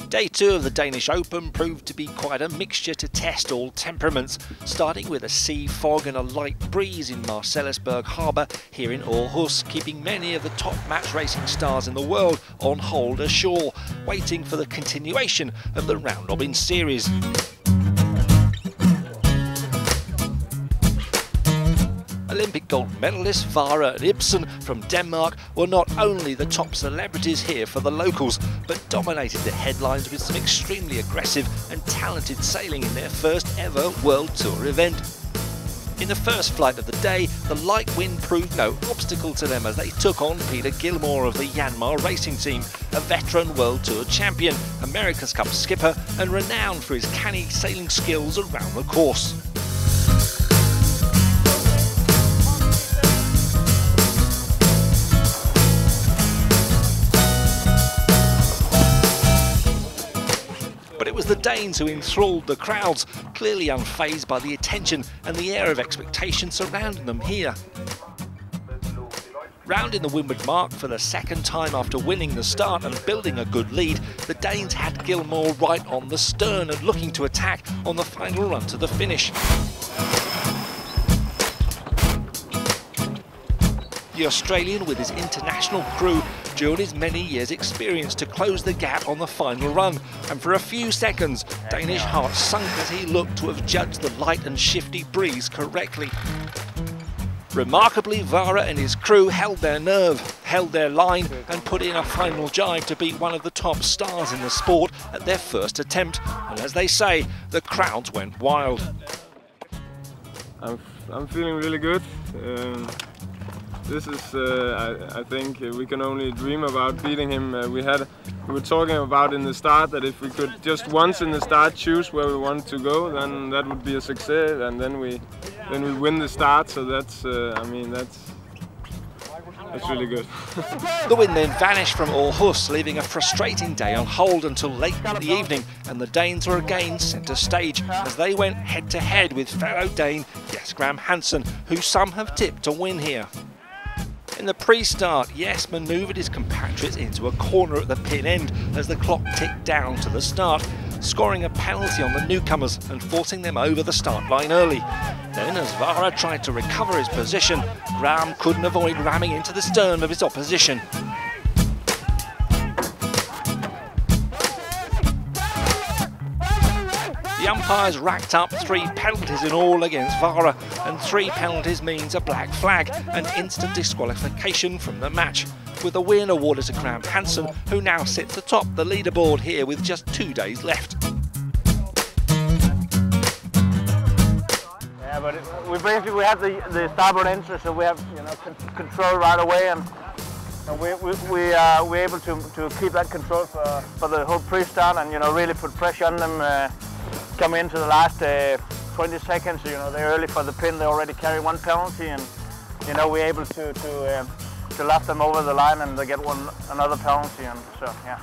Day 2 of the Danish Open proved to be quite a mixture to test all temperaments, starting with a sea fog and a light breeze in Marselisborg harbour here in Aarhus, keeping many of the top match racing stars in the world on hold ashore, waiting for the continuation of the round-robin series. Olympic gold medalist Vara and Ibsen from Denmark were not only the top celebrities here for the locals, but dominated the headlines with some extremely aggressive and talented sailing in their first ever World Tour event. In the first flight of the day, the light wind proved no obstacle to them as they took on Peter Gilmore of the Yanmar racing team, a veteran World Tour champion, America's Cup skipper and renowned for his canny sailing skills around the course. But it was the Danes who enthralled the crowds, clearly unfazed by the attention and the air of expectation surrounding them here. Rounding the windward mark for the second time after winning the start and building a good lead, the Danes had Gilmore right on the stern and looking to attack on the final run to the finish. The Australian, with his international crew, drew on his many years' experience to close the gap on the final run, and for a few seconds, Danish heart sunk as he looked to have judged the light and shifty breeze correctly. Remarkably, Vara and his crew held their nerve, held their line, and put in a final jive to beat one of the top stars in the sport at their first attempt. And as they say, the crowds went wild. I'm feeling really good. This is, I think, we can only dream about beating him. We were talking about in the start that if we could just once in the start choose where we want to go, then that would be a success, and then we win the start. So that's, I mean, that's really good. The wind then vanished from Aarhus, leaving a frustrating day on hold until late in the evening, and the Danes were again centre stage as they went head-to-head with fellow Dane Jes Hansen, who some have tipped to win here. In the pre-start, Jes manoeuvred his compatriots into a corner at the pin end as the clock ticked down to the start, scoring a penalty on the newcomers and forcing them over the start line early. Then, as Vara tried to recover his position, Graham couldn't avoid ramming into the stern of his opposition. The umpires racked up 3 penalties in all against Vara, and 3 penalties means a black flag and instant disqualification from the match, with the win awarded to Graham Hansen, who now sits atop the leaderboard here with just 2 days left. Yeah, but we have the starboard entry, so we have control right away, and we're able to keep that control for the whole pre-start, and really put pressure on them. Coming into the last 20 seconds, they're early for the pin. They already carry 1 penalty, and we're able to laugh them over the line, and they get another penalty, and so yeah.